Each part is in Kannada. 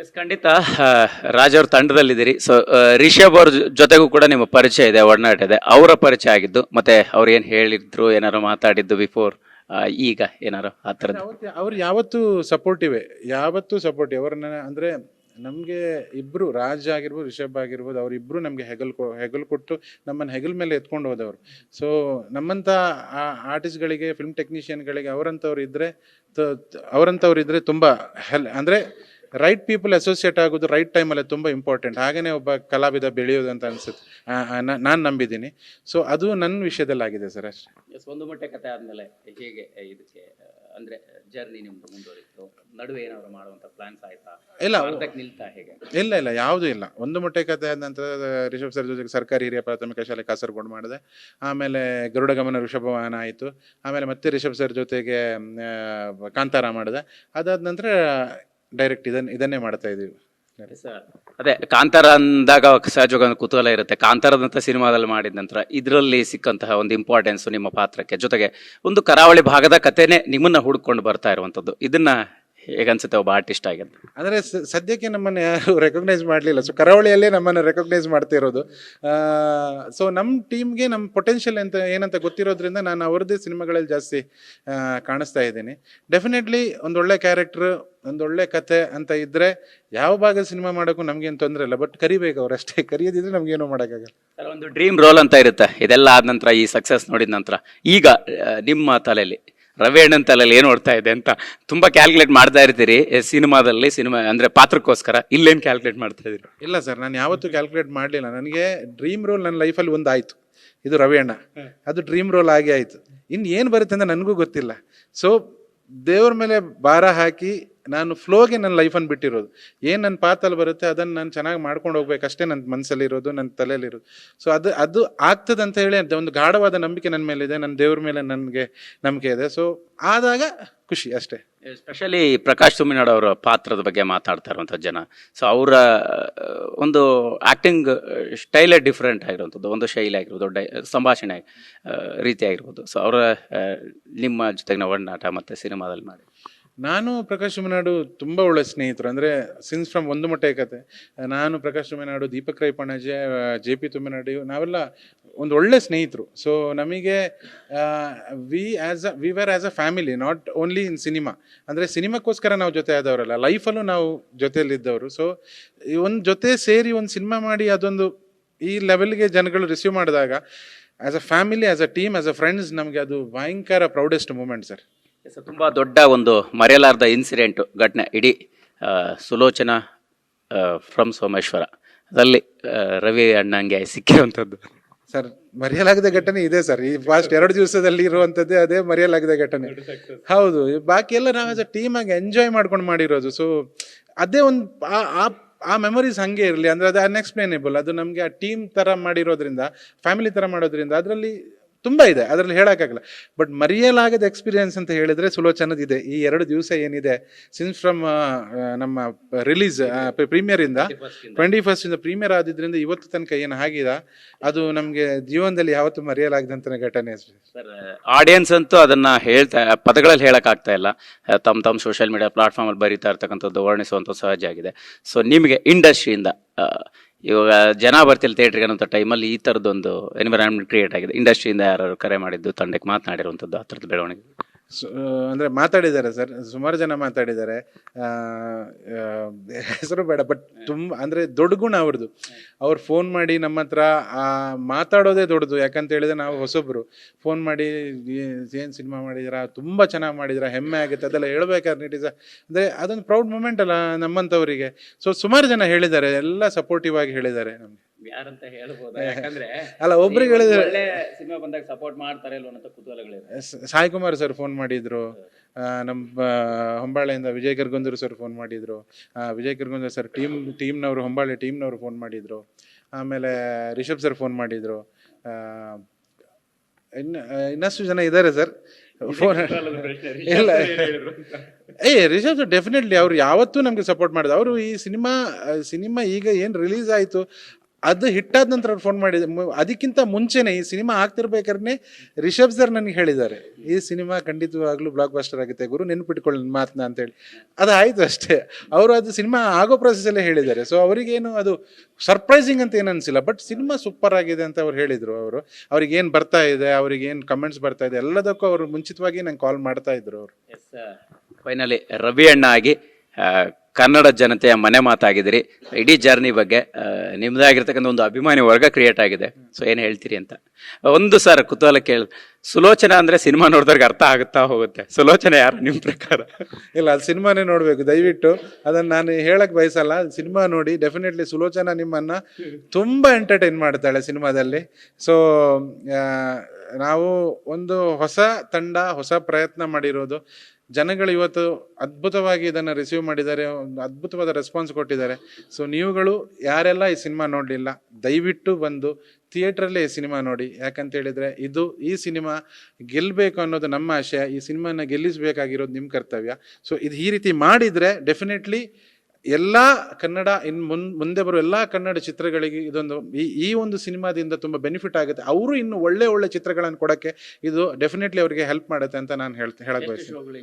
ಎಸ್, ಖಂಡಿತ. ರಾಜ್ ಅವ್ರ ತಂಡದಲ್ಲಿದ್ದೀರಿ. ಸೊ ರಿಷಬ್ ಅವ್ರ ಜೊತೆಗೂ ಕೂಡ ನಿಮ್ಮ ಪರಿಚಯ ಇದೆ, ಒಡನಾಟ ಇದೆ. ಅವರ ಪರಿಚಯ ಆಗಿದ್ದು ಮತ್ತೆ ಅವ್ರು ಏನ್ ಹೇಳಿದ್ರು, ಏನಾರು ಮಾತಾಡಿದ್ದು ಬಿಫೋರ್, ಈಗ ಏನಾರು ಆ ಥರದ್ದು? ಅವ್ರು ಯಾವತ್ತೂ ಸಪೋರ್ಟಿವೆ, ಯಾವತ್ತೂ ಸಪೋರ್ಟಿವ್. ಅವ್ರನ್ನ ಅಂದರೆ ನಮಗೆ ಇಬ್ಬರು, ರಾಜ್ ಆಗಿರ್ಬೋದು ರಿಷಬ್ ಆಗಿರ್ಬೋದು, ಅವರಿಬ್ಬರು ನಮಗೆ ಹೆಗಲು ಕೊಟ್ಟು ನಮ್ಮನ್ನು ಹೆಗಲ ಮೇಲೆ ಎತ್ಕೊಂಡು ಹೋದವರು. ಸೊ ನಮ್ಮಂಥ ಆರ್ಟಿಸ್ಟ್ಗಳಿಗೆ, ಫಿಲ್ಮ್ ಟೆಕ್ನಿಷಿಯನ್ಗಳಿಗೆ ಅವರಂಥವ್ರು ಇದ್ದರೆ ತುಂಬ ಅಂದರೆ ರೈಟ್ ಪೀಪಲ್ ಅಸೋಸಿಯೇಟ್ ಆಗೋದು ರೈಟ್ ಟೈಮಲ್ಲಿ ತುಂಬ ಇಂಪಾರ್ಟೆಂಟ್. ಹಾಗೆಯೇ ಒಬ್ಬ ಕಲಾವಿದ ಬೆಳೆಯೋದು ಅಂತ ಅನ್ಸುತ್ತೆ, ನಾನು ನಂಬಿದ್ದೀನಿ. ಸೊ ಅದು ನನ್ನ ವಿಷಯದಲ್ಲಿ ಆಗಿದೆ ಸರ್, ಅಷ್ಟೇ. ಒಂದು ಮೊಟ್ಟೆ ಕತೆ ಆದ್ಮೇಲೆ ಹೇಗೆ ಇದಕ್ಕೆ ಅಂದ್ರೆ ಜರ್ನಿ ನಿಮ್ದು ಮುಂದುವರಿತು? ನಡುವೆ ಏನಾದ್ರು ಮಾಡುವಂತ ಪ್ಲಾನ್ಸ್ ಆಯ್ತಾ? ಇಲ್ಲ ನಿಲ್ತಾ ಹೇಗೆ? ಇಲ್ಲ ಯಾವುದೂ ಇಲ್ಲ. ಒಂದು ಮೊಟ್ಟೆ ಕತೆ ಆದ ನಂತರ ರಿಷಬ್ ಸರ್ ಜೊತೆಗೆ ಸರ್ಕಾರಿ ಹಿರಿಯ ಪ್ರಾಥಮಿಕ ಶಾಲೆ ಕಾಸರಗೋಡು ಮಾಡಿದೆ. ಆಮೇಲೆ ಗರುಡ ಗಮನ ಋಷಭವಾಹನ ಆಯಿತು. ಆಮೇಲೆ ಮತ್ತೆ ರಿಷಬ್ ಸರ್ ಜೊತೆಗೆ ಕಾಂತಾರ ಮಾಡಿದೆ. ಅದಾದ ನಂತರ ಡೈರೆಕ್ಟ್ ಇದನ್ನೇ ಮಾಡ್ತಾ ಇದೀವಿ. ಅದೇ ಕಾಂತಾರ ಅಂದಾಗ ಸಹಜವಾಗಿ ಒಂದು ಕುತೂಹಲ ಇರುತ್ತೆ. ಕಾಂತಾರದಂತ ಸಿನಿಮಾದಲ್ಲಿ ಮಾಡಿದ ನಂತರ ಇದರಲ್ಲಿ ಸಿಕ್ಕಂತಹ ಒಂದು ಇಂಪಾರ್ಟೆನ್ಸ್ ನಿಮ್ಮ ಪಾತ್ರಕ್ಕೆ, ಜೊತೆಗೆ ಒಂದು ಕರಾವಳಿ ಭಾಗದ ಕಥೆನೇ ನಿಮ್ಮನ್ನ ಹುಡ್ಕೊಂಡು ಬರ್ತಾ ಇರುವಂತದ್ದು, ಇದನ್ನ ಹೇಗನ್ಸುತ್ತೆ ಒಬ್ಬ ಆರ್ಟಿಸ್ಟ್ ಆಗಿದ್ದು? ಅಂದರೆ ಸದ್ಯಕ್ಕೆ ನಮ್ಮನ್ನು ಯಾರು ರೆಕಗ್ನೈಸ್ ಮಾಡಲಿಲ್ಲ. ಸೊ ಕರಾವಳಿಯಲ್ಲೇ ನಮ್ಮನ್ನು ರೆಕಗ್ನೈಸ್ ಮಾಡ್ತಿರೋದು. ಸೊ ನಮ್ಮ ಟೀಮ್ಗೆ ನಮ್ಮ ಪೊಟೆನ್ಷಿಯಲ್ ಏನಂತ ಗೊತ್ತಿರೋದ್ರಿಂದ ನಾನು ಅವ್ರದ್ದೇ ಸಿನಿಮಾಗಳಲ್ಲಿ ಜಾಸ್ತಿ ಕಾಣಿಸ್ತಾ ಇದ್ದೀನಿ. ಡೆಫಿನೆಟ್ಲಿ ಒಂದೊಳ್ಳೆ ಕ್ಯಾರೆಕ್ಟ್ರು, ಒಂದೊಳ್ಳೆ ಕತೆ ಅಂತ ಇದ್ದರೆ ಯಾವ ಭಾಗದ ಸಿನಿಮಾ ಮಾಡೋಕ್ಕೂ ನಮಗೇನು ತೊಂದರೆ ಇಲ್ಲ. ಬಟ್ ಕರಿಬೇಕು ಅವರಷ್ಟೇ, ಕರಿಯೋದಿದ್ರೆ ನಮಗೇನು ಮಾಡೋಕ್ಕಾಗಲ್ಲ. ಒಂದು ಡ್ರೀಮ್ ರೋಲ್ ಅಂತ ಇರುತ್ತೆ. ಇದೆಲ್ಲ ಆದ ನಂತರ, ಈ ಸಕ್ಸಸ್ ನೋಡಿದ ನಂತರ, ಈಗ ನಿಮ್ಮ ತಲೆಯಲ್ಲಿ ರವಿ ಅಣ್ಣನ ತಲೆಯಲ್ಲಿ ಏನು ಓಡ್ತಾ ಇದೆ ಅಂತ ತುಂಬಾ ಕ್ಯಾಲ್ಕುಲೇಟ್ ಮಾಡ್ತಾ ಇರ್ತೀರಿ ಸಿನಿಮಾ ಅಂದ್ರೆ ಪಾತ್ರಕ್ಕೋಸ್ಕರ. ಇಲ್ಲೇನು ಕ್ಯಾಲ್ಕುಲೇಟ್ ಮಾಡ್ತಾ ಇದ್ದೀರಿ? ಇಲ್ಲ ಸರ್, ನಾನು ಯಾವತ್ತೂ ಕ್ಯಾಲ್ಕುಲೇಟ್ ಮಾಡಲಿಲ್ಲ. ನನಗೆ ಡ್ರೀಮ್ ರೋಲ್ ನನ್ನ ಲೈಫಲ್ಲಿ ಒಂದು ಆಯಿತು, ಇದು ರವಿ ಅಣ್ಣ. ಅದು ಡ್ರೀಮ್ ರೋಲ್ ಆಗೇ ಆಯಿತು. ಇನ್ನು ಏನು ಬರುತ್ತೆ ಅಂತ ನನಗೂ ಗೊತ್ತಿಲ್ಲ. ಸೊ ದೇವ್ರ ಮೇಲೆ ಭಾರ ಹಾಕಿ ನಾನು ಫ್ಲೋಗೆ ನನ್ನ ಲೈಫನ್ನು ಬಿಟ್ಟಿರೋದು. ಏನು ನನ್ನ ಪಾತಲ್ಲಿ ಬರುತ್ತೆ ಅದನ್ನು ನಾನು ಚೆನ್ನಾಗಿ ಮಾಡ್ಕೊಂಡು ಹೋಗ್ಬೇಕಷ್ಟೇ ನನ್ನ ಮನಸ್ಸಲ್ಲಿರೋದು, ನನ್ನ ತಲೆಯಲ್ಲಿರೋದು. ಸೊ ಅದು ಆಗ್ತದೆ ಅಂತ ಹೇಳಿ ಒಂದು ಗಾಢವಾದ ನಂಬಿಕೆ ನನ್ನ ಮೇಲಿದೆ, ನನ್ನ ದೇವ್ರ ಮೇಲೆ ನನಗೆ ನಂಬಿಕೆ ಇದೆ. ಸೊ ಆದಾಗ ಖುಷಿ ಅಷ್ಟೇ. ಎಸ್ಪೆಷಲಿ ಪ್ರಕಾಶ್ ತುಮ್ಮಿನಾಡ್ ಅವರ ಪಾತ್ರದ ಬಗ್ಗೆ ಮಾತಾಡ್ತಾ ಇರುವಂಥ ಜನ, ಸೊ ಅವರ ಒಂದು ಆಕ್ಟಿಂಗ್ ಸ್ಟೈಲೇ ಡಿಫ್ರೆಂಟ್ ಆಗಿರುವಂಥದ್ದು, ಒಂದು ಶೈಲಿ ಆಗಿರ್ಬೋದು, ದೊಡ್ಡ ಸಂಭಾಷಣೆ ರೀತಿ ಆಗಿರ್ಬೋದು. ಸೊ ಅವರ ನಿಮ್ಮ ಜೊತೆಗಿನ ಒಡನಾಟ ಮತ್ತು ಸಿನಿಮಾದಲ್ಲಿ ಮಾಡಿ. ನಾನು ಪ್ರಕಾಶ್ ತುಮ್ಮಿನಾಡು ತುಂಬ ಒಳ್ಳೆ ಸ್ನೇಹಿತರು. ಅಂದರೆ ಸಿನ್ಸ್ ಫ್ರಮ್ ಒಂದು ಮೊಟ್ಟೆ ಕತೆ, ನಾನು ಪ್ರಕಾಶ್ ತುಮ್ಮಿನಾಡು, ದೀಪಕ್ ರೈ ಪಣಜೆ, JP ತುಮ್ಮಿನಾಡು, ನಾವೆಲ್ಲ ಒಂದು ಒಳ್ಳೆ ಸ್ನೇಹಿತರು. ಸೊ ನಮಗೆ we were as a family, not only in cinema. ಅಂದರೆ ಸಿನಿಮಾಕ್ಕೋಸ್ಕರ ನಾವು ಜೊತೆ ಆದವರಲ್ಲ, ಲೈಫಲ್ಲೂ ನಾವು ಜೊತೆಯಲ್ಲಿದ್ದವರು. ಸೊ ಒಂದು ಜೊತೆ ಸೇರಿ ಒಂದು ಸಿನಿಮಾ ಮಾಡಿ ಅದೊಂದು ಈ ಲೆವೆಲ್ಗೆ ಜನಗಳು ರಿಸೀವ್ ಮಾಡಿದಾಗ, as a family, as a team, as a friends, ನಮಗೆ ಅದು ಭಯಂಕರ ಪ್ರೌಡೆಸ್ಟ್ ಮೂಮೆಂಟ್ ಸರ್. ತುಂಬಾ ದೊಡ್ಡ ಒಂದು ಮರೆಯಲಾರ್ದ ಇನ್ಸಿಡೆಂಟ್, ಘಟನೆ ಇಡೀ ಸುಲೋಚನಾ ಫ್ರಮ್ ಸೋಮೇಶ್ವರ ಅದರಲ್ಲಿ ರವಿ ಅಣ್ಣಂಗೆ ಸಿಕ್ಕಿರುವಂಥದ್ದು. ಸರ್ ಮರೆಯಲಾಗದ ಘಟನೆ ಇದೆ ಸರ್. ಈ ಫಾಸ್ಟ್ 2 ದಿವಸದಲ್ಲಿ ಇರುವಂಥದ್ದೇ ಅದೇ ಮರೆಯಲಾಗದ ಘಟನೆ. ಹೌದು, ಬಾಕಿ ಎಲ್ಲ ನಾವು ಆಸ್ ಅ ಟೀಮ್ ಆಗಿ ಎಂಜಾಯ್ ಮಾಡ್ಕೊಂಡು ಮಾಡಿರೋದು. ಸೊ ಅದೇ ಒಂದು ಆ ಮೆಮೊರೀಸ್ ಹಂಗೆ ಇರಲಿ. ಅಂದರೆ ಅದು ಅನ್ಎಕ್ಸ್ಪ್ಲೇನೇಬಲ್. ಅದು ನಮಗೆ ಆ ಟೀಮ್ ಥರ ಮಾಡಿರೋದ್ರಿಂದ, ಫ್ಯಾಮಿಲಿ ಥರ ಮಾಡೋದ್ರಿಂದ ಅದರಲ್ಲಿ ತುಂಬ ಇದೆ, ಅದರಲ್ಲಿ ಹೇಳೋಕ್ಕಾಗಲ್ಲ. ಬಟ್ ಮರೆಯಲಾಗದ ಎಕ್ಸ್ಪೀರಿಯನ್ಸ್ ಅಂತ ಹೇಳಿದರೆ ಸುಲೋಚನದ ಇದೆ. ಈ 2 ದಿವಸ ಏನಿದೆ, ಸಿನ್ಸ್ ಫ್ರಮ್ ನಮ್ಮ ರಿಲೀಸ್ ಪ್ರೀಮಿಯರಿಂದ 21st ಪ್ರೀಮಿಯರ್ ಆದಿದ್ದರಿಂದ ಇವತ್ತು ತನಕ ಏನು ಆಗಿದೆ, ಅದು ನಮಗೆ ಜೀವನದಲ್ಲಿ ಯಾವತ್ತೂ ಮರೆಯಲಾಗದಂತ ಘಟನೆ. ಸರ್, ಆಡಿಯನ್ಸ್ ಅಂತೂ ಅದನ್ನ ಪದಗಳಲ್ಲಿ ಹೇಳಕ್ಕಾಗ್ತಾ ಇಲ್ಲ. ತಮ್ಮ ಸೋಷಿಯಲ್ ಮೀಡಿಯಾ ಪ್ಲಾಟ್ಫಾರ್ಮ್ ಅಲ್ಲಿ ಬರೀತಾ ಇರ್ತಕ್ಕಂಥದ್ದು, ವರ್ಣಿಸುವಂಥದ್ದು ಸಹಜ ಆಗಿದೆ. ಸೊ ನಿಮಗೆ ಇಂಡಸ್ಟ್ರಿಯಿಂದ ಇವಾಗ ಜನ ಬರ್ತಿಲ್ಲ ಥಿಯೇಟ್ರಿಗೆ ಅನ್ನೋಂಥ ಟೈಮಲ್ಲಿ ಈ ಥರದ್ದೊಂದು ಎನ್ವಿರಾನ್ಮೆಂಟ್ ಕ್ರಿಯೇಟ್ ಆಗಿದೆ. ಇಂಡಸ್ಟ್ರಿಯಿಂದ ಯಾರು ಕರೆ ಮಾಡಿದ್ದು, ತಂಡಕ್ಕೆ ಮಾತನಾಡಿರುವಂಥದ್ದು, ಆ ಥರದ್ದು ಬೆಳವಣಿಗೆ? ಅಂದರೆ ಮಾತಾಡಿದ್ದಾರೆ ಸರ್, ಸುಮಾರು ಜನ ಮಾತಾಡಿದ್ದಾರೆ. ಹೆಸರು ಬೇಡ, ಬಟ್ ತುಂಬ ಅಂದರೆ ದೊಡ್ಡ ಗುಣ ಅವ್ರದ್ದು. ಅವ್ರು ಫೋನ್ ಮಾಡಿ ನಮ್ಮ ಹತ್ರ ಮಾತಾಡೋದೇ ದೊಡ್ಡದು. ಯಾಕಂತ ಹೇಳಿದ್ರೆ ನಾವು ಹೊಸೊಬ್ರು ಫೋನ್ ಮಾಡಿ ಏನು ಸಿನಿಮಾ ಮಾಡಿದಿರಾ, ತುಂಬ ಚೆನ್ನಾಗಿ ಮಾಡಿದಿರಾ, ಹೆಮ್ಮೆ ಆಗುತ್ತೆ ಅದೆಲ್ಲ ಹೇಳ್ಬೇಕಾದ್ರೆ ಇಟ್ ಇಸ್ ಅಂದರೆ ಅದೊಂದು ಪ್ರೌಡ್ ಮೂಮೆಂಟ್ ಅಲ್ಲ ನಮ್ಮಂಥವರಿಗೆ. ಸೊ ಸುಮಾರು ಜನ ಹೇಳಿದ್ದಾರೆ, ಎಲ್ಲ ಸಪೋರ್ಟಿವ್ ಆಗಿ ಹೇಳಿದ್ದಾರೆ ನಮ್ಗೆ. ಯಾರಂತ ಹೇಳ್ಬೋದಾ? ಯಾಕಂದ್ರೆ ಅಲ್ಲ, ಒಬ್ರಿಗೆ ಹೇಳಿದ್ರೆ ಸಿನಿಮಾ ಬಂದಾಗ ಸಪೋರ್ಟ್ ಮಾಡ್ತಾರೆ ಅನ್ನೋ ಕುತೂಹಲಗಳಿದೆ. ಸಾಯಿ ಕುಮಾರ್ ಸರ್ ಫೋನ್ ಮಾಡಿದ್ರು, ನಮ್ಮ ಹೊಂಬಾಳೆಯಿಂದ ವಿಜಯ್ ಕರ್ಗೊಂದೂರು ಸರ್ ಫೋನ್ ಮಾಡಿದ್ರು, ವಿಜಯ್ ಕರ್ಗೊಂದೂರು ಸರ್ ಟೀಮ್ನವರು, ಹೊಂಬಾಳೆ ಟೀಮ್ನವರು ಫೋನ್ ಮಾಡಿದ್ರು. ಆಮೇಲೆ ರಿಷಬ್ ಸರ್ ಫೋನ್ ಮಾಡಿದ್ರು. ಇನ್ನಷ್ಟು ಜನ ಇದ್ದಾರೆ ಸರ್ ಫೋನ್. ಇಲ್ಲ ರಿಷಬ್ ಸರ್ ಡೆಫಿನೆಟ್ಲಿ ಅವ್ರು ಯಾವತ್ತೂ ನಮಗೆ ಸಪೋರ್ಟ್ ಮಾಡಿದ್ರು. ಅವರು ಈ ಸಿನಿಮಾ ಈಗ ಏನು ರಿಲೀಸ್ ಆಯಿತು ಅದು ಹಿಟ್ಟಾದ ನಂತರ ಅವ್ರು ಫೋನ್ ಮಾಡಿದ ಅದಕ್ಕಿಂತ ಮುಂಚೆನೆ ಈ ಸಿನಿಮಾ ಆಗ್ತಿರ್ಬೇಕಾದ್ರೆ ರಿಷಬ್ ಸರ್ ನನಗೆ ಹೇಳಿದ್ದಾರೆ, ಈ ಸಿನಿಮಾ ಖಂಡಿತವಾಗ್ಲೂ ಬ್ಲಾಕ್ ಬಸ್ಟರ್ ಆಗುತ್ತೆ ಗುರು, ನೆನ್ಪಿಟ್ಕೊಳ್ಳಿ ನನ್ನ ಮಾತನ್ನ ಅಂತೇಳಿ. ಅದು ಆಯಿತು ಅಷ್ಟೇ. ಅವರು ಅದು ಸಿನಿಮಾ ಆಗೋ ಪ್ರೊಸೆಸಲ್ಲೇ ಹೇಳಿದ್ದಾರೆ. ಸೊ ಅವರಿಗೇನು ಅದು ಸರ್ಪ್ರೈಸಿಂಗ್ ಅಂತ ಏನು ಅನಿಸಿಲ್ಲ, ಬಟ್ ಸಿನಿಮಾ ಸೂಪರ್ ಆಗಿದೆ ಅಂತ ಅವ್ರು ಹೇಳಿದರು. ಅವ್ರಿಗೇನು ಬರ್ತಾ ಇದೆ, ಅವ್ರಿಗೇನು ಕಮೆಂಟ್ಸ್ ಬರ್ತಾ ಇದೆ, ಎಲ್ಲದಕ್ಕೂ ಅವರು ಮುಂಚಿತವಾಗಿ ನಂಗೆ ಕಾಲ್ ಮಾಡ್ತಾ ಇದ್ರು ಅವರು. ಫೈನಲಿ ರವಿ ಅಣ್ಣ ಆಗಿ ಕನ್ನಡ ಜನತೆಯ ಮನೆ ಮಾತಾಗಿದ್ದೀರಿ. ಇಡೀ ಜರ್ನಿ ಬಗ್ಗೆ ನಿಮ್ದೇ ಆಗಿರ್ತಕ್ಕಂಥ ಒಂದು ಅಭಿಮಾನಿ ವರ್ಗ ಕ್ರಿಯೇಟ್ ಆಗಿದೆ. ಸೊ ಏನು ಹೇಳ್ತೀರಿ ಅಂತ ಒಂದು ಸರ್ ಕುತೂಹಲ ಕೇಳಿ, ಸುಲೋಚನಾ ಅಂದ್ರೆ ಸಿನಿಮಾ ನೋಡಿದವ್ರಿಗೆ ಅರ್ಥ ಆಗುತ್ತಾ ಹೋಗುತ್ತೆ, ಸುಲೋಚನಾ ಯಾರು ನಿಮ್ಮ ಪ್ರಕಾರ? ಇಲ್ಲ, ಅದು ಸಿನಿಮಾನೇ ನೋಡಬೇಕು ದಯವಿಟ್ಟು. ಅದನ್ನು ನಾನು ಹೇಳಕ್ ಬಯಸಲ್ಲ, ಸಿನಿಮಾ ನೋಡಿ. ಡೆಫಿನೆಟ್ಲಿ ಸುಲೋಚನಾ ನಿಮ್ಮನ್ನ ತುಂಬಾ ಎಂಟರ್ಟೈನ್ ಮಾಡ್ತಾಳೆ ಸಿನಿಮಾದಲ್ಲಿ. ಸೊ ನಾವು ಒಂದು ಹೊಸ ತಂಡ, ಹೊಸ ಪ್ರಯತ್ನ ಮಾಡಿರೋದು. ಜನಗಳು ಇವತ್ತು ಅದ್ಭುತವಾಗಿ ಇದನ್ನು ರಿಸೀವ್ ಮಾಡಿದ್ದಾರೆ, ಒಂದು ಅದ್ಭುತವಾದ ರೆಸ್ಪಾನ್ಸ್ ಕೊಟ್ಟಿದ್ದಾರೆ. ಸೊ ನೀವುಗಳು ಯಾರೆಲ್ಲ ಈ ಸಿನಿಮಾ ನೋಡಲಿಲ್ಲ, ದಯವಿಟ್ಟು ಬಂದು ಥಿಯೇಟ್ರಲ್ಲೇ ಈ ಸಿನಿಮಾ ನೋಡಿ. ಯಾಕಂತ ಹೇಳಿದರೆ ಈ ಸಿನಿಮಾ ಗೆಲ್ಲಬೇಕು ಅನ್ನೋದು ನಮ್ಮ ಆಶಯ. ಈ ಸಿನಿಮಾನ ಗೆಲ್ಲಿಸಬೇಕಾಗಿರೋದು ನಿಮ್ಮ ಕರ್ತವ್ಯ. ಸೊ ಇದು ಈ ರೀತಿ ಮಾಡಿದರೆ ಡೆಫಿನೆಟ್ಲಿ ಎಲ್ಲ ಕನ್ನಡ ಮುಂದೆ ಬರೋ ಎಲ್ಲ ಕನ್ನಡ ಚಿತ್ರಗಳಿಗೆ ಇದೊಂದು ಈ ಒಂದು ಸಿನಿಮಾದಿಂದ ತುಂಬ ಬೆನಿಫಿಟ್ ಆಗುತ್ತೆ. ಅವರು ಇನ್ನು ಒಳ್ಳೆ ಚಿತ್ರಗಳನ್ನು ಕೊಡೋಕ್ಕೆ ಇದು ಡೆಫಿನೆಟ್ಲಿ ಅವರಿಗೆ ಹೆಲ್ಪ್ ಮಾಡುತ್ತೆ ಅಂತ ನಾನು ಹೇಳಕ್ ಬಯಸ್ತೀನಿ.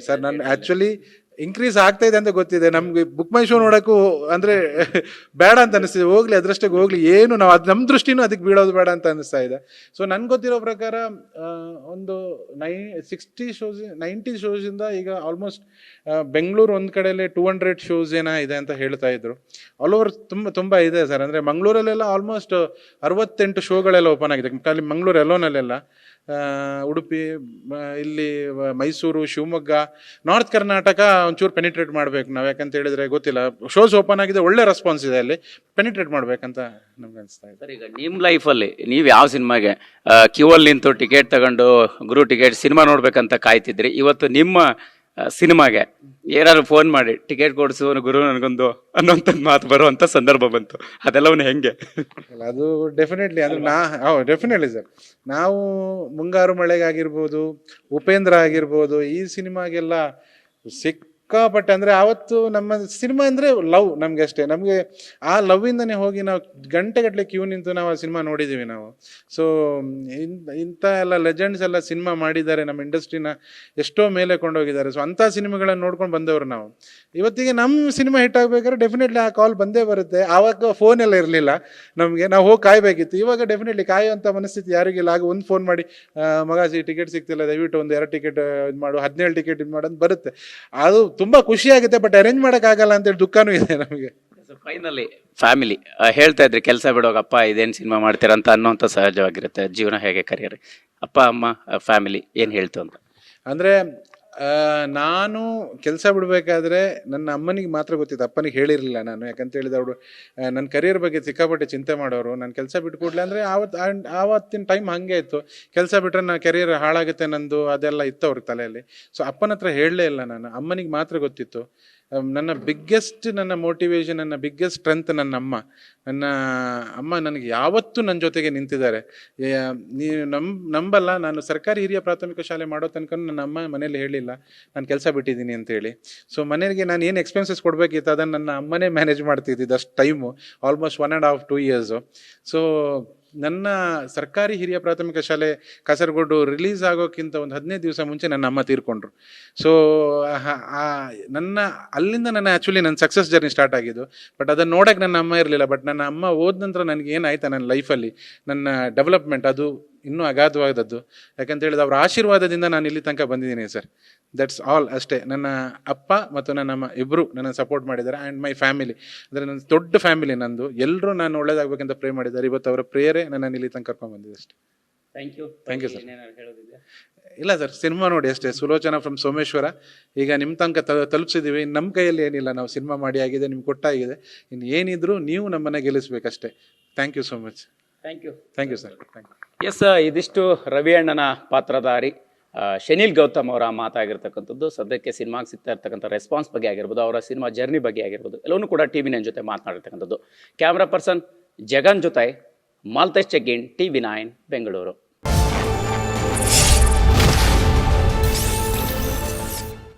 ಸರ್, ನಾನು ಆ್ಯಕ್ಚುಲಿ ಇನ್ಕ್ರೀಸ್ ಆಗ್ತಾ ಇದೆ ಅಂತ ಗೊತ್ತಿದೆ. ನಮ್ಗೆ ಬುಕ್ ಮೈ ಶೋ ನೋಡೋಕ್ಕೂ ಅಂದರೆ ಬೇಡ ಅಂತ ಅನಿಸ್ತಿದೆ. ಹೋಗ್ಲಿ, ಅದರಷ್ಟಿಗೆ ಹೋಗ್ಲಿ, ಏನು ನಾವು ಅದು ನಮ್ಮ ದೃಷ್ಟಿನೂ ಅದಕ್ಕೆ ಬೀಳೋದು ಬೇಡ ಅಂತ ಅನಿಸ್ತಾ ಇದೆ. ಸೊ ನನ್ಗೆ ಗೊತ್ತಿರೋ ಪ್ರಕಾರ ಒಂದು 90 ಶೋಸಿಂದ ಈಗ ಆಲ್ಮೋಸ್ಟ್ ಬೆಂಗಳೂರು ಒಂದು ಕಡೆಯಲ್ಲೇ 200 ಶೋಸ್ ಇದೆ ಅಂತ ಹೇಳ್ತಾ ಇದ್ರು. ಆಲ್ ಓವರ್ ತುಂಬ ಇದೆ ಸರ್. ಅಂದರೆ ಮಂಗಳೂರಲ್ಲೆಲ್ಲ ಆಲ್ಮೋಸ್ಟ್ 68 ಶೋಗಳೆಲ್ಲ ಓಪನ್ ಆಗಿದೆ, ಖಾಲಿ ಮಂಗಳೂರು ಎಲ್ಲೋನಲ್ಲೆಲ್ಲ. ಉಡುಪಿ, ಇಲ್ಲಿ ಮೈಸೂರು, ಶಿವಮೊಗ್ಗ, ನಾರ್ತ್ ಕರ್ನಾಟಕ ಒಂಚೂರು ಪೆನಿಟ್ರೇಟ್ ಮಾಡ್ಬೇಕು ನಾವು. ಯಾಕಂತ ಹೇಳಿದ್ರೆ ಗೊತ್ತಿಲ್ಲ, ಶೋಸ್ ಓಪನ್ ಆಗಿದೆ, ಒಳ್ಳೆ ರೆಸ್ಪಾನ್ಸ್ ಇದೆ, ಅಲ್ಲಿ ಪೆನಿಟ್ರೇಟ್ ಮಾಡ್ಬೇಕಂತ ನಮ್ಗೆ ಅನಿಸ್ತಾ ಇದೆ. ಸರ್, ಈಗ ನಿಮ್ಮ ಲೈಫಲ್ಲಿ ನೀವು ಯಾವ ಸಿನಿಮಾಗೆ ಕ್ಯೂ ಅಲ್ಲಿ ನಿಂತು ಟಿಕೆಟ್ ತಗೊಂಡು ಗುರು ಟಿಕೆಟ್ ಸಿನಿಮಾ ನೋಡ್ಬೇಕಂತ ಕಾಯ್ತಿದ್ರಿ, ಇವತ್ತು ನಿಮ್ಮ ಸಿನಿಮಾಗೆ ಏನಾದ್ರು ಫೋನ್ ಮಾಡಿ ಟಿಕೆಟ್ ಕೊಡಿಸು ಗುರು ನನಗೊಂದು ಅನ್ನೋಂಥದ್ದು ಮಾತು ಬರುವಂತ ಸಂದರ್ಭ ಬಂತು, ಅದೆಲ್ಲವನ್ನ ಹೆಂಗೆ? ಅದು ಡೆಫಿನೆಟ್ಲಿ ಅಂದ್ರೆ ಡೆಫಿನೆಟ್ಲಿ ಸರ್, ನಾವು ಮುಂಗಾರು ಮಳೆಗಾಗಿರ್ಬೋದು, ಉಪೇಂದ್ರ ಆಗಿರ್ಬೋದು, ಈ ಸಿನಿಮಾಗೆಲ್ಲ ಸಿಕ್ಕಾಪಟ್ಟೆ ಅಂದರೆ ಆವತ್ತು ನಮ್ಮ ಸಿನಿಮಾ ಅಂದರೆ ಲವ್ ನಮಗೆ ಅಷ್ಟೇ. ನಮಗೆ ಆ ಲವ್ ಇಂದನೇ ಹೋಗಿ ನಾವು ಗಂಟೆಗಟ್ಟಲೆ ಕ್ಯೂ ನಿಂತು ನಾವು ಆ ಸಿನಿಮಾ ನೋಡಿದ್ದೀವಿ ನಾವು. ಸೊ ಇಂಥ ಎಲ್ಲ ಲೆಜೆಂಡ್ಸ್ ಎಲ್ಲ ಸಿನಿಮಾ ಮಾಡಿದ್ದಾರೆ, ನಮ್ಮ ಇಂಡಸ್ಟ್ರಿನ ಎಷ್ಟೋ ಮೇಲೆ ಕೊಂಡೋಗಿದ್ದಾರೆ. ಸೊ ಅಂಥ ಸಿನಿಮಾಗಳನ್ನು ನೋಡ್ಕೊಂಡು ಬಂದವರು ನಾವು. ಇವತ್ತಿಗೆ ನಮ್ಮ ಸಿನಿಮಾ ಹಿಟ್ ಆಗಬೇಕಾದ್ರೆ ಡೆಫಿನೆಟ್ಲಿ ಆ ಕಾಲ್ ಬಂದೇ ಬರುತ್ತೆ. ಆವಾಗ ಫೋನ್ ಎಲ್ಲ ಇರಲಿಲ್ಲ ನಮಗೆ, ನಾವು ಹೋಗಿ ಕಾಯಬೇಕಿತ್ತು. ಇವಾಗ ಡೆಫಿನೆಟ್ಲಿ ಕಾಯುವಂಥ ಮನಸ್ಥಿತಿ ಯಾರಿಗಿಲ್ಲ. ಆಗ ಒಂದು ಫೋನ್ ಮಾಡಿ, ಮಗ ಟಿಕೆಟ್ ಸಿಗ್ತಿಲ್ಲ, ದಯವಿಟ್ಟು ಒಂದು 2 ಟಿಕೆಟ್ ಇದು ಮಾಡು, 17 ಟಿಕೆಟ್ ಇದು ಮಾಡೋದು ಬರುತ್ತೆ. ಅದು ತುಂಬಾ ಖುಷಿ ಆಗುತ್ತೆ, ಬಟ್ ಅರೇಂಜ್ ಮಾಡೋಕ್ಕಾಗಲ್ಲ ಅಂತೇಳಿ ದುಃಖನೂ ಇದೆ ನಮಗೆ. ಫೈನಲಿ ಫ್ಯಾಮಿಲಿ ಹೇಳ್ತಾ ಇದ್ರಿ, ಕೆಲಸ ಬಿಡೋಗಪ್ಪ ಇದೇನು ಸಿನಿಮಾ ಮಾಡ್ತೀರಾ ಅಂತ ಅನ್ನೋಂಥ ಸಹಜವಾಗಿರುತ್ತೆ. ಜೀವನ ಹೇಗೆ, ಕರಿಯರ್, ಅಪ್ಪ ಅಮ್ಮ ಫ್ಯಾಮಿಲಿ ಏನು ಹೇಳ್ತು ಅಂತ ಅಂದರೆ ನಾನು ಕೆಲಸ ಬಿಡಬೇಕಾದ್ರೆ ನನ್ನ ಅಮ್ಮನಿಗೆ ಮಾತ್ರ ಗೊತ್ತಿತ್ತು, ಅಪ್ಪನಿಗೆ ಹೇಳಿರಲಿಲ್ಲ ನಾನು. ಯಾಕಂತ ಹೇಳಿದ ಅವರು ನನ್ನ ಕರಿಯರ್ ಬಗ್ಗೆ ಸಿಕ್ಕಾಪಟ್ಟೆ ಚಿಂತೆ ಮಾಡೋರು. ನಾನು ಕೆಲಸ ಬಿಟ್ಕೊಡ್ಲಿ ಅಂದರೆ ಆವತ್ತಿನ ಟೈಮ್ ಹಾಗೆ ಇತ್ತು. ಕೆಲಸ ಬಿಟ್ಟರೆ ನನ್ನ ಕೆರಿಯರ್ ಹಾಳಾಗುತ್ತೆ ನಂದು, ಅದೆಲ್ಲ ಇತ್ತು ಅವ್ರ ತಲೆಯಲ್ಲಿ. ಸೊ ಅಪ್ಪನ ಹತ್ರ ಹೇಳಲೇ ಇಲ್ಲ ನಾನು, ಅಮ್ಮನಿಗೆ ಮಾತ್ರ ಗೊತ್ತಿತ್ತು. ನನ್ನ ಮೋಟಿವೇಶನ್, ನನ್ನ ಬಿಗ್ಗೆಸ್ಟ್ ಸ್ಟ್ರೆಂತ್ ನನ್ನ ಅಮ್ಮ ನನಗೆ ಯಾವತ್ತೂ ನನ್ನ ಜೊತೆಗೆ ನಿಂತಿದ್ದಾರೆ. ನೀವು ನಂಬಲ್ಲ, ನಾನು ಸರ್ಕಾರಿ ಹಿರಿಯ ಪ್ರಾಥಮಿಕ ಶಾಲೆ ಮಾಡೋ ತನಕ ನನ್ನ ಅಮ್ಮ ಮನೇಲಿ ಹೇಳಿಲ್ಲ ನಾನು ಕೆಲಸ ಬಿಟ್ಟಿದ್ದೀನಿ ಅಂತೇಳಿ. ಸೊ ಮನೆಗೆ ನಾನು ಏನು ಎಕ್ಸ್ಪೆನ್ಸಸ್ ಕೊಡಬೇಕಿತ್ತು ಅದನ್ನು ನನ್ನ ಅಮ್ಮನೇ ಮ್ಯಾನೇಜ್ ಮಾಡ್ತಿದ್ದಿದ್ದು ಅಷ್ಟು ಟೈಮು, ಆಲ್ಮೋಸ್ಟ್ 1.5-2 ಇಯರ್ಸು. ಸೊ ನನ್ನ ಸರ್ಕಾರಿ ಹಿರಿಯ ಪ್ರಾಥಮಿಕ ಶಾಲೆ ಕಾಸರಗೋಡು ರಿಲೀಸ್ ಆಗೋಕ್ಕಿಂತ ಒಂದು 15 ದಿವಸ ಮುಂಚೆ ನನ್ನ ಅಮ್ಮ ತೀರ್ಕೊಂಡ್ರು. ಸೊ ಅಲ್ಲಿಂದ ಆ್ಯಕ್ಚುಲಿ ನನ್ನ ಸಕ್ಸಸ್ ಜರ್ನಿ ಸ್ಟಾರ್ಟ್ ಆಗಿದ್ದು. ಬಟ್ ಅದನ್ನು ನೋಡೋಕೆ ನನ್ನ ಅಮ್ಮ ಇರಲಿಲ್ಲ. ಬಟ್ ನನ್ನ ಅಮ್ಮ ಹೋದ ನಂತರ ನನಗೆ ಏನಾಯ್ತಾ ನನ್ನ ಲೈಫಲ್ಲಿ ನನ್ನ ಡೆವಲಪ್ಮೆಂಟ್ ಅದು ಇನ್ನೂ ಅಗಾಧವಾದದ್ದು. ಯಾಕಂತ ಹೇಳಿದ್ರೆ ಅವರ ಆಶೀರ್ವಾದದಿಂದ ನಾನು ಇಲ್ಲಿ ತನಕ ಬಂದಿದ್ದೀನಿ ಸರ್. ದಟ್ಸ್ ಆಲ್ ಅಷ್ಟೇ. ನನ್ನ ಅಪ್ಪ ಮತ್ತು ನನ್ನ ಅಮ್ಮ ಇಬ್ಬರು ನನ್ನ ಸಪೋರ್ಟ್ ಮಾಡಿದ್ದಾರೆ. ಆ್ಯಂಡ್ ಮೈ ಫ್ಯಾಮಿಲಿ, ಅಂದರೆ ನನ್ನ ದೊಡ್ಡ ಫ್ಯಾಮಿಲಿ ನಂದು, ಎಲ್ಲರೂ ನಾನು ಒಳ್ಳೇದಾಗಬೇಕಂತ ಪ್ರೇ ಮಾಡಿದ್ದಾರೆ. ಇವತ್ತು ಅವರ ಪ್ರೇಯರೇ ನನ್ನನ್ನು ಇಲ್ಲಿ ತನಕ ಕರ್ಕೊಂಡು ಬಂದಿದೆ ಅಷ್ಟೇ. Thank you sir. ಇಲ್ಲ ಸರ್, ಸಿನಿಮಾ ನೋಡಿ ಅಷ್ಟೇ. ಸುಲೋಚನಾ ಫ್ರಮ್ ಸೋಮೇಶ್ವರ ಈಗ ನಿಮ್ಮ ತನಕ ತಲುಪಿಸಿದ್ದೀವಿ. ನಮ್ಮ ಕೈಯಲ್ಲಿ ಏನಿಲ್ಲ, ನಾವು ಸಿನಿಮಾ ಮಾಡಿ ಆಗಿದೆ, ನಿಮ್ಗೆ ಕೊಟ್ಟಾಗಿದೆ. ಇನ್ನು ಏನಿದ್ರು ನೀವು ನಮ್ಮನ್ನು ಗೆಲ್ಲಿಸ್ಬೇಕಷ್ಟೇ. Thank you so much. Thank you sir. Thank you. Yes, ಇದಿಷ್ಟು ರವಿ ಅಣ್ಣನ ಪಾತ್ರಧಾರಿ ಶನಿಲ್ ಗೌತಮ್ ಅವರ ಮಾತಾಗಿರ್ತಕ್ಕಂಥದ್ದು. ಸದ್ಯಕ್ಕೆ ಸಿನಿಮಾಗೆ ಸಿಗ್ತಾ ಇರ್ತಕ್ಕಂಥ ರೆಸ್ಪಾನ್ಸ್ ಬಗ್ಗೆ ಆಗಿರ್ಬೋದು, ಅವರ ಸಿನಿಮಾ ಜರ್ನಿ ಬಗ್ಗೆ ಆಗಿರ್ಬೋದು, ಎಲ್ಲವನ್ನೂ ಕೂಡ TV9 ಜೊತೆ ಮಾತನಾಡಿರ್ತಕ್ಕಂಥದ್ದು. ಕ್ಯಾಮ್ರಾ ಪರ್ಸನ್ ಜಗನ್ ಜೊತೆ ಮಾಲ್ತೇಶ್ ಚೆಗ್ಗಿನ್, TV9 ಬೆಂಗಳೂರು.